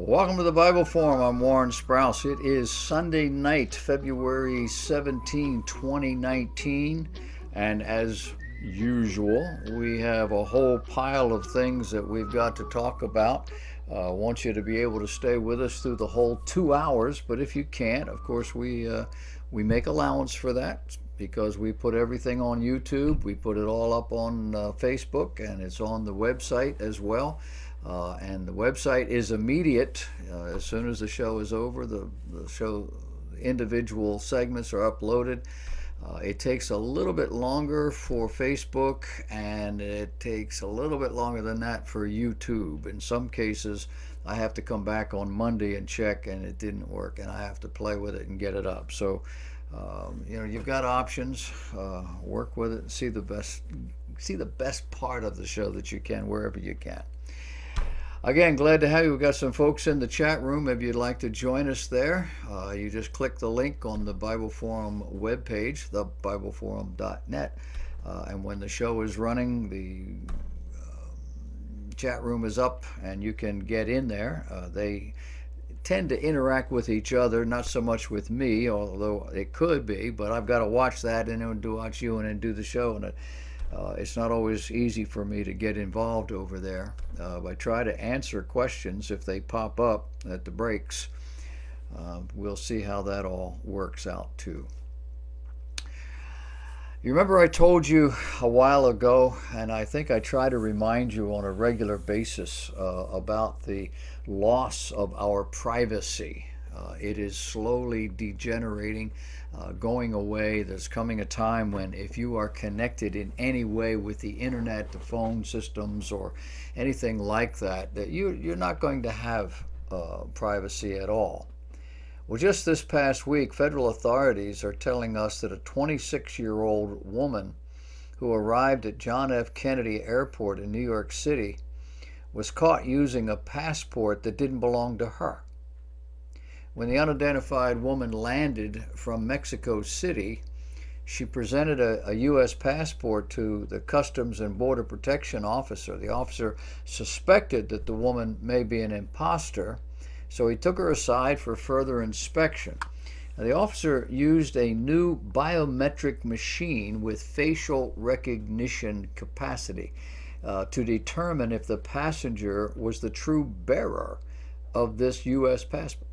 Welcome to the Bible Forum. I'm Warren Sprouse. It is Sunday night, February 17, 2019. And as usual, we have a whole pile of things that we've got to talk about. I want you to be able to stay with us through the whole 2 hours. But if you can't, of course, we make allowance for that because we put everything on YouTube. We put it all up on Facebook, and it's on the website as well. And the website is immediate. As soon as the show is over, the show individual segments are uploaded. It takes a little bit longer for Facebook, and it takes a little bit longer than that for YouTube. In some cases, I have to come back on Monday and check, and it didn't work, and I have to play with it and get it up. So, you've got options. Work with it. See the best part of the show that you can wherever you can. Again, glad to have you. We've got some folks in the chat room. If you'd like to join us there, you just click the link on the Bible Forum webpage, thebibleforum.net. And when the show is running, the chat room is up and you can get in there. They tend to interact with each other, not so much with me, although it could be, but I've got to watch that and then watch you and then do the show. And it's not always easy for me to get involved over there. I try to answer questions if they pop up at the breaks. We'll see how that all works out too. You remember I told you a while ago, and I think I try to remind you on a regular basis about the loss of our privacy. It is slowly degenerating, going away. There's coming a time when if you are connected in any way with the internet, the phone systems, or anything like that, that you're not going to have privacy at all. Well, just this past week, federal authorities are telling us that a 26-year-old woman who arrived at John F. Kennedy Airport in New York City was caught using a passport that didn't belong to her. When the unidentified woman landed from Mexico City, she presented a U.S. passport to the Customs and Border Protection officer. The officer suspected that the woman may be an imposter, so he took her aside for further inspection. Now, the officer used a new biometric machine with facial recognition capacity to determine if the passenger was the true bearer of this U.S. passport.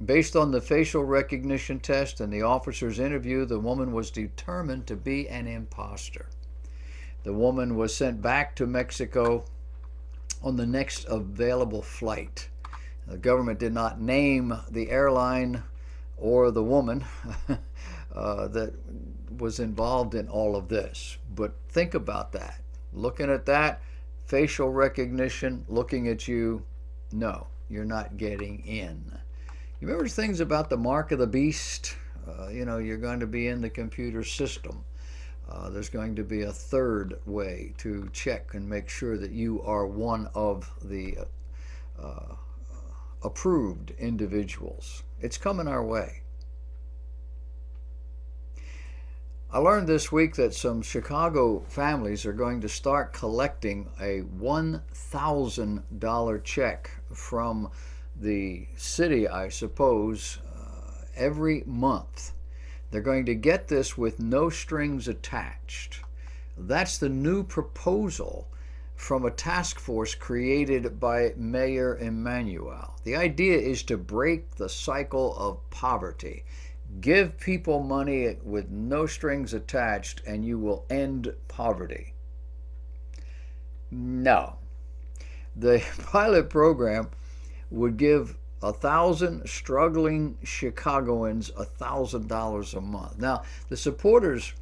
Based on the facial recognition test and the officer's interview, the woman was determined to be an imposter. The woman was sent back to Mexico on the next available flight. The government did not name the airline or the woman that was involved in all of this. But think about that. Looking at that, facial recognition, looking at you, no, you're not getting in. You remember things about the mark of the beast? You're going to be in the computer system. There's going to be a third way to check and make sure that you are one of the approved individuals. It's coming our way. I learned this week that some Chicago families are going to start collecting a $1,000 check from the city, I suppose, every month. They're going to get this with no strings attached. That's the new proposal from a task force created by Mayor Emanuel. The idea is to break the cycle of poverty. Give people money with no strings attached and you will end poverty. No. The pilot program would give 1,000 struggling Chicagoans $1,000 a month. Now, the supporters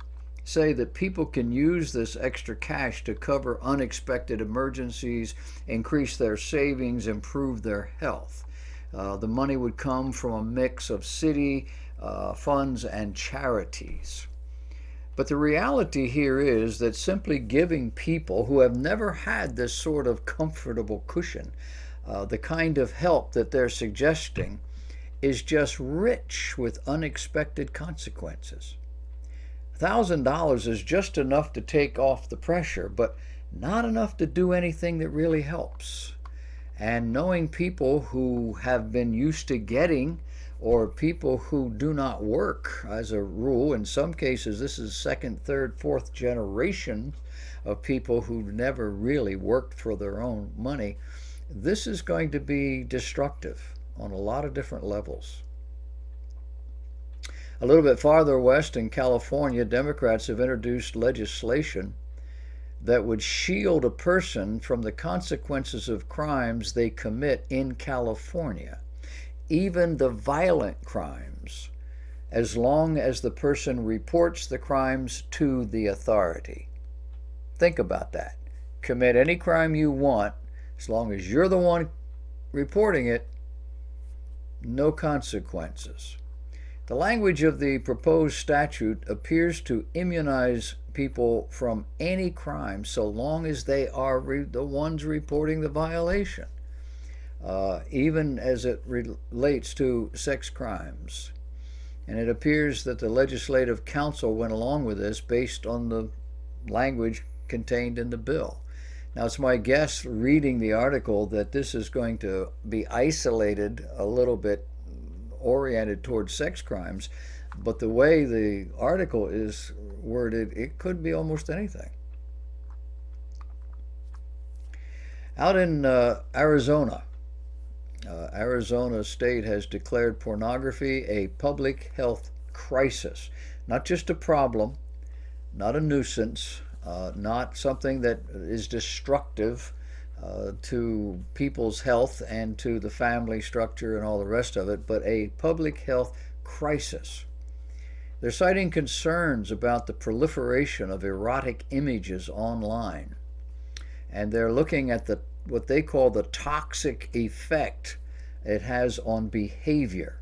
say that people can use this extra cash to cover unexpected emergencies, increase their savings, improve their health. The money would come from a mix of city funds and charities. But the reality here is that simply giving people who have never had this sort of comfortable cushion the kind of help that they're suggesting is just rich with unexpected consequences. $1,000 is just enough to take off the pressure, but not enough to do anything that really helps. And knowing people who have been used to getting, or people who do not work as a rule, in some cases this is second, third, fourth generation of people who never really worked for their own money, this is going to be destructive on a lot of different levels. A little bit farther west in California, Democrats have introduced legislation that would shield a person from the consequences of crimes they commit in California, even the violent crimes, as long as the person reports the crimes to the authority. Think about that. Commit any crime you want, as long as you're the one reporting it, no consequences. The language of the proposed statute appears to immunize people from any crime so long as they are the ones reporting the violation, even as it relates to sex crimes. And it appears that the Legislative Council went along with this based on the language contained in the bill. Now, it's my guess, reading the article, that this is going to be isolated a little bit, oriented towards sex crimes, but the way the article is worded, it could be almost anything. Out in Arizona, Arizona State has declared pornography a public health crisis. Not just a problem, not a nuisance, not something that is destructive to people's health and to the family structure and all the rest of it, but a public health crisis. They're citing concerns about the proliferation of erotic images online, and they're looking at what they call the toxic effect it has on behavior.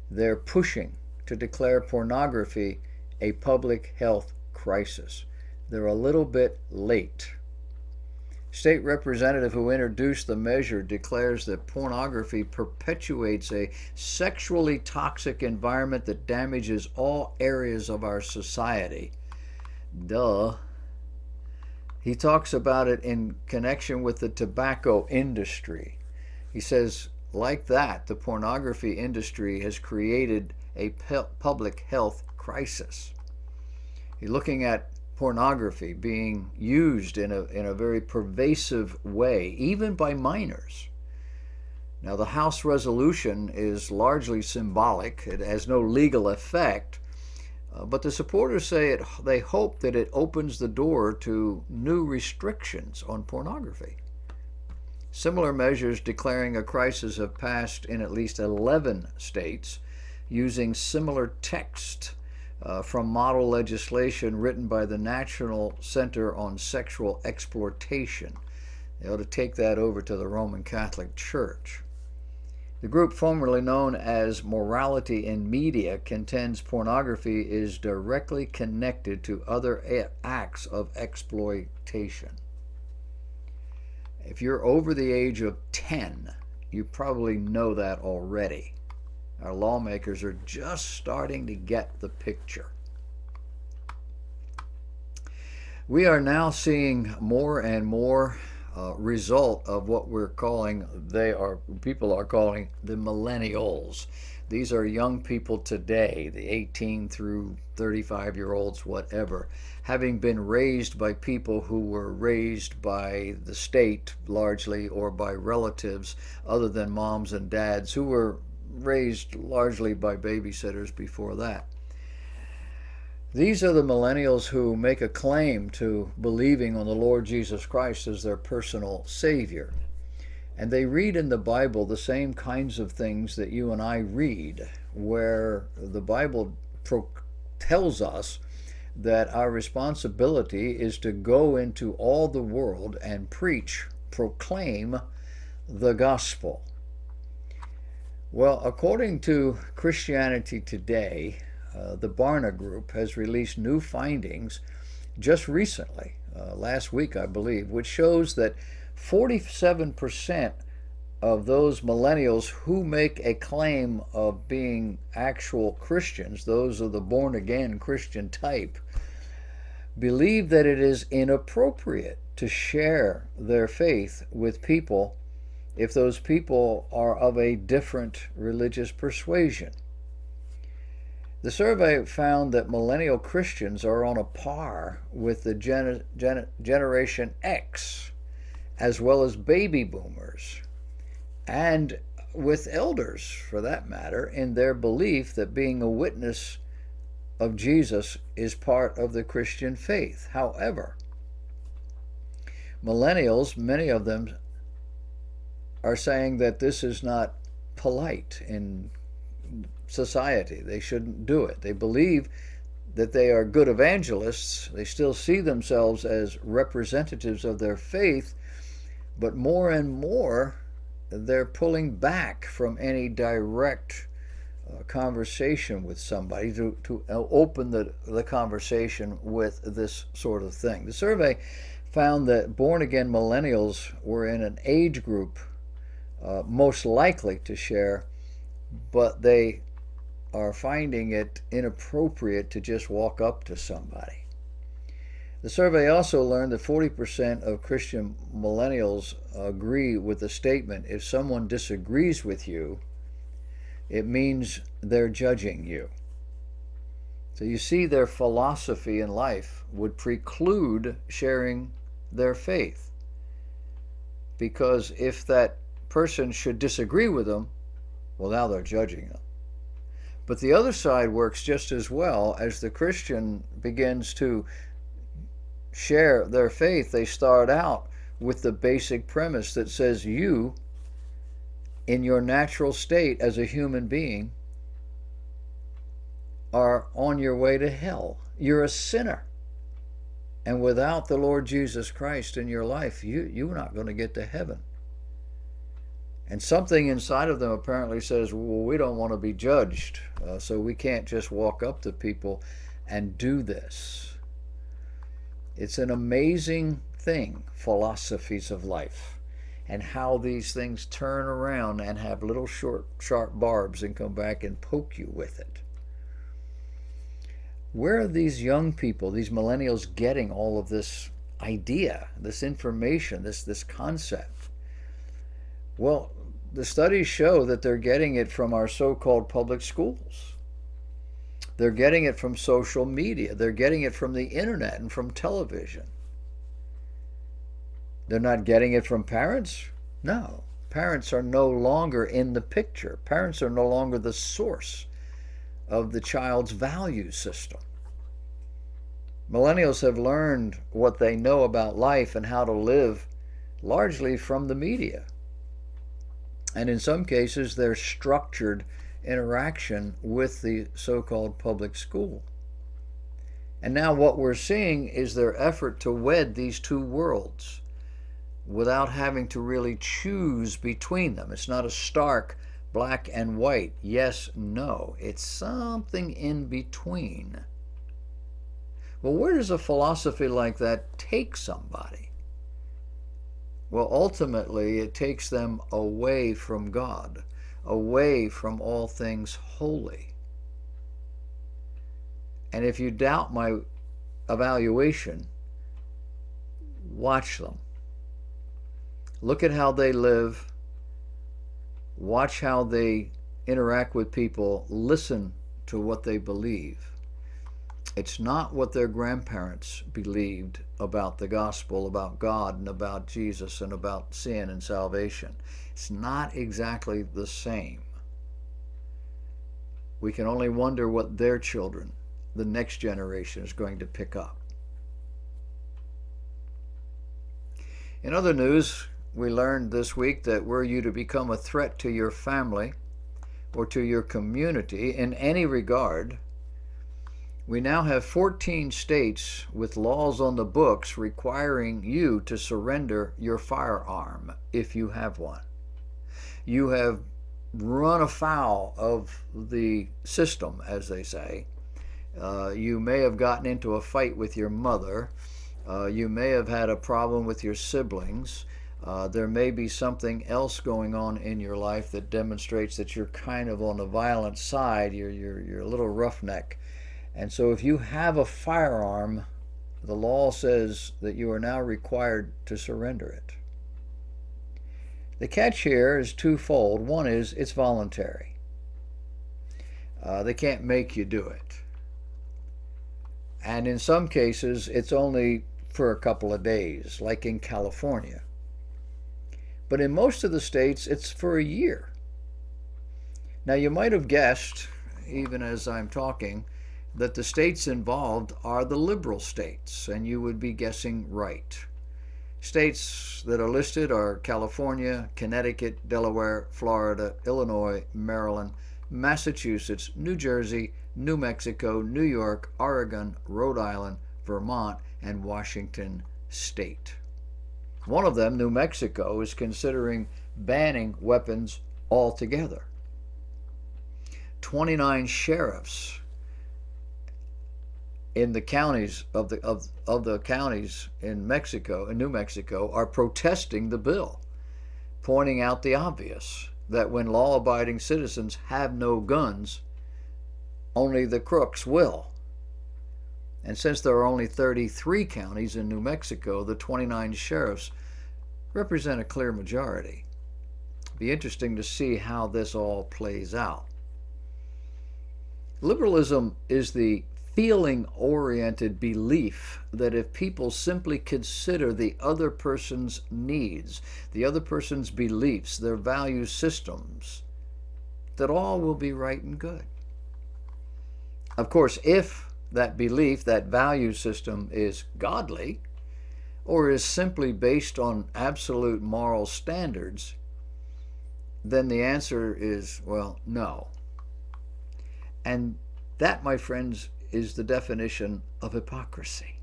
They're pushing to declare pornography a public health crisis. They're a little bit late. State representative who introduced the measure declares that pornography perpetuates a sexually toxic environment that damages all areas of our society. Duh. He talks about it in connection with the tobacco industry. He says, like that, the pornography industry has created a public health crisis. He's looking at pornography being used in a very pervasive way, even by minors. Now, the House resolution is largely symbolic. It has no legal effect, but the supporters say they hope that it opens the door to new restrictions on pornography. Similar measures declaring a crisis have passed in at least 11 states using similar text from model legislation written by the National Center on Sexual Exploitation. They ought to take that over to the Roman Catholic Church. The group formerly known as Morality in Media contends pornography is directly connected to other acts of exploitation. If you're over the age of 10, you probably know that already. Our lawmakers are just starting to get the picture. We are now seeing more and more result of what people are calling the millennials. These are young people today, the 18 through 35-year-olds, whatever, having been raised by people who were raised by the state largely, or by relatives other than moms and dads who were raised largely by babysitters before that. These are the millennials who make a claim to believing on the Lord Jesus Christ as their personal Savior. And they read in the Bible the same kinds of things that you and I read, where the Bible tells us that our responsibility is to go into all the world and proclaim the gospel. Well, according to Christianity Today, the Barna Group has released new findings just recently, last week I believe, which shows that 47% of those millennials who make a claim of being actual Christians, those of the born-again Christian type, believe that it is inappropriate to share their faith with people if those people are of a different religious persuasion. The survey found that millennial Christians are on a par with the Generation X, as well as baby boomers, and with elders, for that matter, in their belief that being a witness of Jesus is part of the Christian faith. However, millennials, many of them, are saying that this is not polite in society. They shouldn't do it. They believe that they are good evangelists. They still see themselves as representatives of their faith, but more and more they're pulling back from any direct conversation with somebody to open the conversation with this sort of thing. The survey found that born-again millennials were in an age group most likely to share, but they are finding it inappropriate to just walk up to somebody. The survey also learned that 40% of Christian millennials agree with the statement, if someone disagrees with you, it means they're judging you. So you see, their philosophy in life would preclude sharing their faith. Because if that person should disagree with them, well, now they're judging them. But the other side works just as well. As the Christian begins to share their faith, they start out with the basic premise that says you, in your natural state as a human being, are on your way to hell. You're a sinner. And without the Lord Jesus Christ in your life, you're not going to get to heaven. And something inside of them apparently says, well, we don't want to be judged, so we can't just walk up to people and do this. It's an amazing thing, philosophies of life, and how these things turn around and have little short, sharp barbs and come back and poke you with it. Where are these young people, these millennials, getting all of this idea, this information, this concept? Well, the studies show that they're getting it from our so-called public schools. They're getting it from social media. They're getting it from the internet and from television. They're not getting it from parents? No. Parents are no longer in the picture. Parents are no longer the source of the child's value system. Millennials have learned what they know about life and how to live largely from the media. And in some cases, their structured interaction with the so-called public school. And now what we're seeing is their effort to wed these two worlds without having to really choose between them. It's not a stark black and white, yes, no. It's something in between. Well, where does a philosophy like that take somebody? Well, ultimately, it takes them away from God, away from all things holy. And if you doubt my evaluation, watch them. Look at how they live. Watch how they interact with people. Listen to what they believe. It's not what their grandparents believed about the gospel, about God, and about Jesus, and about sin and salvation. It's not exactly the same. We can only wonder what their children, the next generation, is going to pick up. In other news, we learned this week that were you to become a threat to your family or to your community in any regard, we now have 14 states with laws on the books requiring you to surrender your firearm if you have one. You have run afoul of the system, as they say. You may have gotten into a fight with your mother. You may have had a problem with your siblings. There may be something else going on in your life that demonstrates that you're kind of on the violent side. You're a little roughneck. And so if you have a firearm, the law says that you are now required to surrender it. The catch here is twofold. One is it's voluntary. They can't make you do it. And in some cases, it's only for a couple of days, like in California. But in most of the states, it's for a year. Now, you might have guessed, even as I'm talking, that the states involved are the liberal states, and you would be guessing right. States that are listed are California, Connecticut, Delaware, Florida, Illinois, Maryland, Massachusetts, New Jersey, New Mexico, New York, Oregon, Rhode Island, Vermont, and Washington State. One of them, New Mexico, is considering banning weapons altogether. 29 sheriffs in the counties of the counties in New Mexico, are protesting the bill, pointing out the obvious, that when law-abiding citizens have no guns, only the crooks will. And since there are only 33 counties in New Mexico, the 29 sheriffs represent a clear majority. It'll be interesting to see how this all plays out. Liberalism is the feeling-oriented belief that if people simply consider the other person's needs, the other person's beliefs, their value systems, that all will be right and good. Of course, if that belief, that value system is godly, or is simply based on absolute moral standards, then the answer is, well, no. And that, my friends, is the definition of hypocrisy.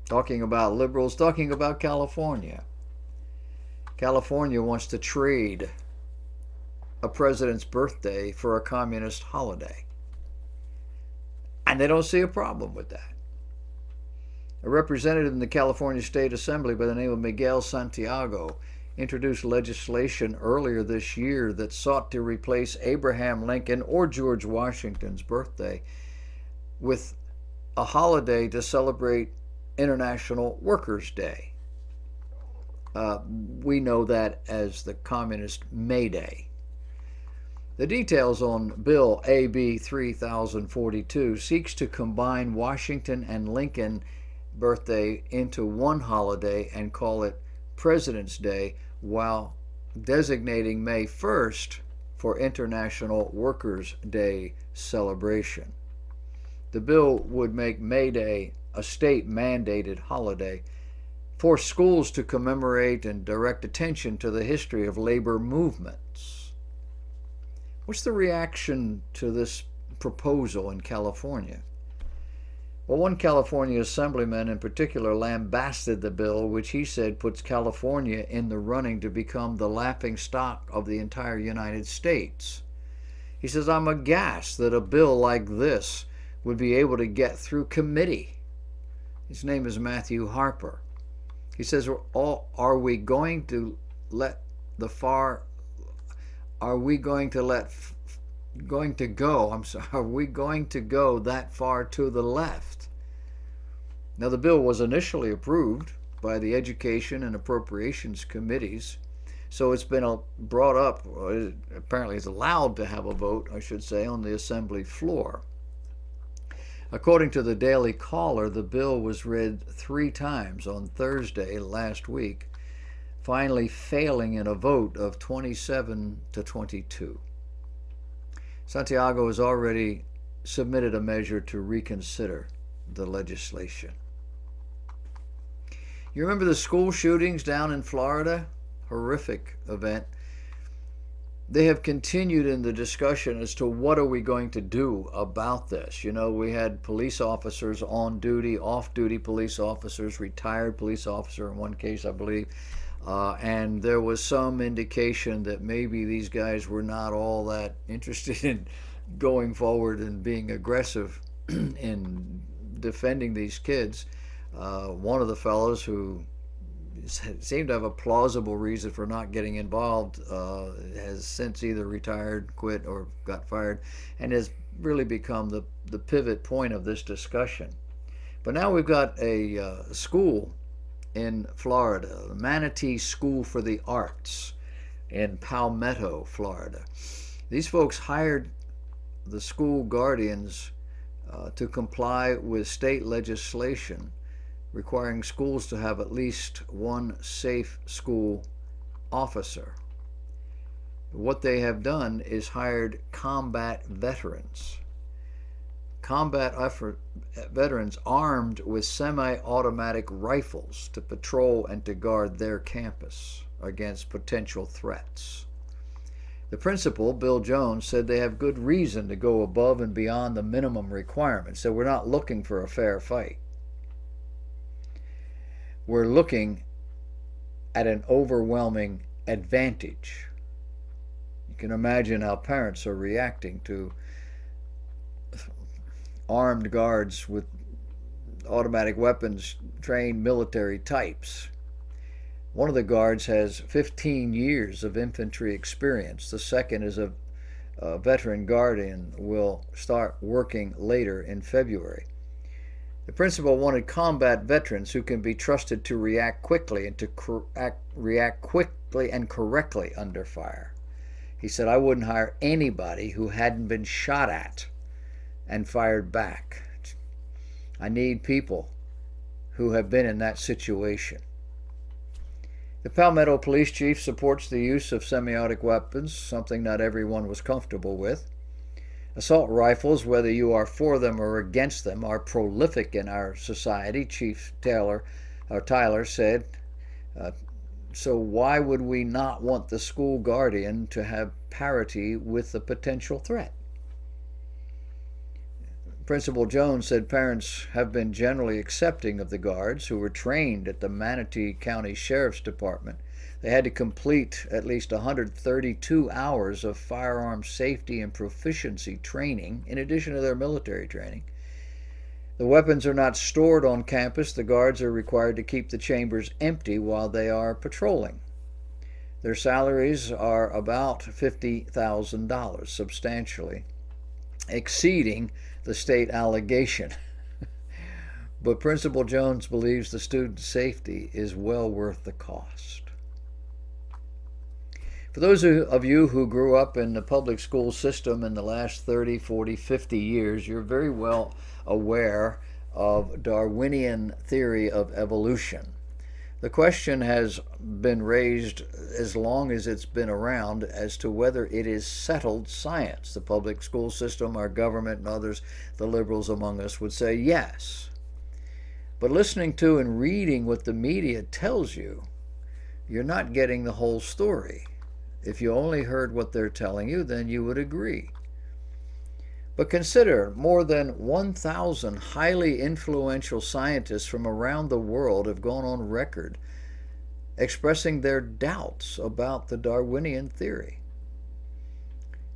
Talking about liberals, talking about California. California wants to trade a president's birthday for a communist holiday. And they don't see a problem with that. A representative in the California State Assembly by the name of Miguel Santiago introduced legislation earlier this year that sought to replace Abraham Lincoln or George Washington's birthday with a holiday to celebrate International Workers' Day. We know that as the Communist May Day. The details on Bill AB 3042 seeks to combine Washington and Lincoln birthday into one holiday and call it President's Day, while designating May 1st for International Workers' Day celebration. The bill would make May Day a state-mandated holiday, force schools to commemorate and direct attention to the history of labor movements. What's the reaction to this proposal in California? Well, one California assemblyman in particular lambasted the bill, which he said puts California in the running to become the laughing stock of the entire United States. He says, I'm aghast that a bill like this would be able to get through committee. His name is Matthew Harper. He says, are we going to go that far to the left? Now, the bill was initially approved by the Education and Appropriations Committees, so it's been brought up, apparently it's allowed to have a vote, I should say, on the Assembly floor. According to the Daily Caller, the bill was read 3 times on Thursday last week, finally failing in a vote of 27 to 22. Santiago has already submitted a measure to reconsider the legislation. You remember the school shootings down in Florida? Horrific event. They have continued in the discussion as to what are we going to do about this. You know, we had police officers on duty, off-duty police officers, retired police officer in one case, I believe, and there was some indication that maybe these guys were not all that interested in going forward and being aggressive in defending these kids. One of the fellows who seemed to have a plausible reason for not getting involved has since either retired, quit, or got fired, and has really become the pivot point of this discussion. But now we've got a school in Florida, the Manatee School for the Arts in Palmetto, Florida. These folks hired the school guardians to comply with state legislation requiring schools to have at least one safe school officer. What they have done is hired combat veterans. Combat veterans armed with semi-automatic rifles to patrol and to guard their campus against potential threats. The principal, Bill Jones, said they have good reason to go above and beyond the minimum requirements, so we're not looking for a fair fight. We're looking at an overwhelming advantage. You can imagine how parents are reacting to armed guards with automatic weapons, trained military types. One of the guards has 15 years of infantry experience. The second is a veteran guardian, will start working later in February. The principal wanted combat veterans who can be trusted to react quickly and to react quickly and correctly under fire. He said, I wouldn't hire anybody who hadn't been shot at and fired back. I need people who have been in that situation. The Palmetto police chief supports the use of semi-automatic weapons, something not everyone was comfortable with. Assault rifles, whether you are for them or against them, are prolific in our society, Chief Tyler said. So why would we not want the school guardian to have parity with the potential threat? Principal Jones said parents have been generally accepting of the guards who were trained at the Manatee County Sheriff's Department. They had to complete at least 132 hours of firearm safety and proficiency training in addition to their military training. The weapons are not stored on campus. The guards are required to keep the chambers empty while they are patrolling. Their salaries are about $50,000, substantially exceeding the state allegation. But Principal Jones believes the student safety is well worth the cost. For those of you who grew up in the public school system in the last 30, 40, 50 years, you're very well aware of Darwinian theory of evolution. The question has been raised as long as it's been around as to whether it is settled science. The public school system, our government, and others, the liberals among us, would say yes. But listening to and reading what the media tells you, you're not getting the whole story. If you only heard what they're telling you, then you would agree. But consider, more than 1,000 highly influential scientists from around the world have gone on record expressing their doubts about the Darwinian theory.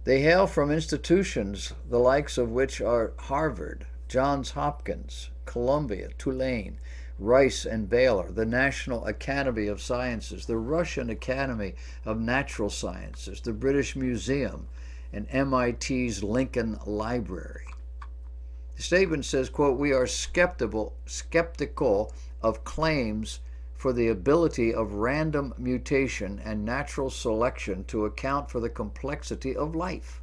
They hail from institutions the likes of which are Harvard, Johns Hopkins, Columbia, Tulane, Rice and Baylor, the National Academy of Sciences, the Russian Academy of Natural Sciences, the British Museum, and MIT's Lincoln Library. The statement says, quote, we are skeptical of claims for the ability of random mutation and natural selection to account for the complexity of life.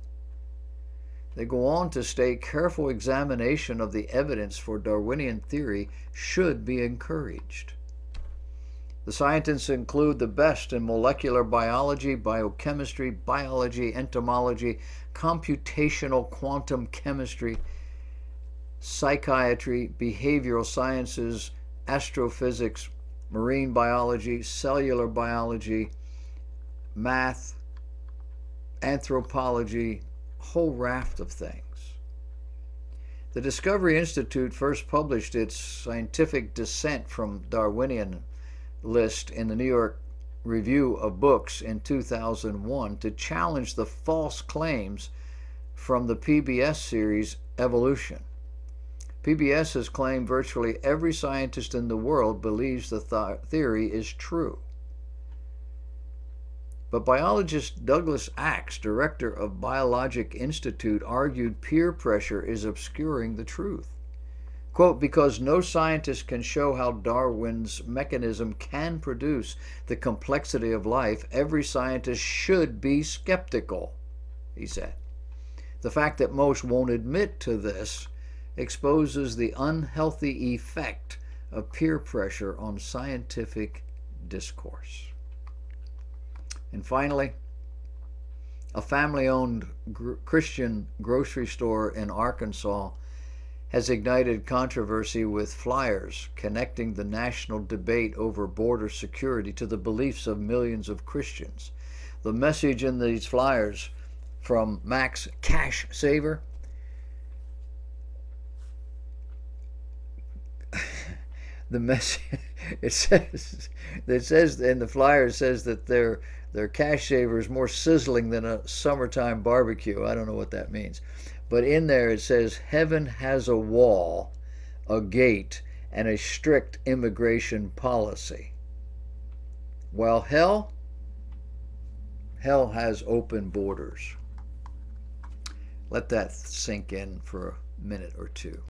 They go on to state careful examination of the evidence for Darwinian theory should be encouraged. The scientists include the best in molecular biology, biochemistry, biology, entomology, computational quantum chemistry, psychiatry, behavioral sciences, astrophysics, marine biology, cellular biology, math, anthropology, a whole raft of things. The Discovery Institute first published its scientific dissent from Darwinian list in the New York Review of Books in 2001 to challenge the false claims from the PBS series Evolution. PBS has claimed virtually every scientist in the world believes the theory is true. But biologist Douglas Axe, director of Biologic Institute, argued peer pressure is obscuring the truth. Quote, because no scientist can show how Darwin's mechanism can produce the complexity of life, every scientist should be skeptical, he said. The fact that most won't admit to this exposes the unhealthy effect of peer pressure on scientific discourse. And finally, a family-owned Christian grocery store in Arkansas has ignited controversy with flyers connecting the national debate over border security to the beliefs of millions of Christians. The message in these flyers from Max Cash Saver, the message it says in the flyer, it says that their cash saver is more sizzling than a summertime barbecue. I don't know what that means, but in there it says heaven has a wall, a gate, and a strict immigration policy, while hell has open borders. Let that sink in for a minute or two.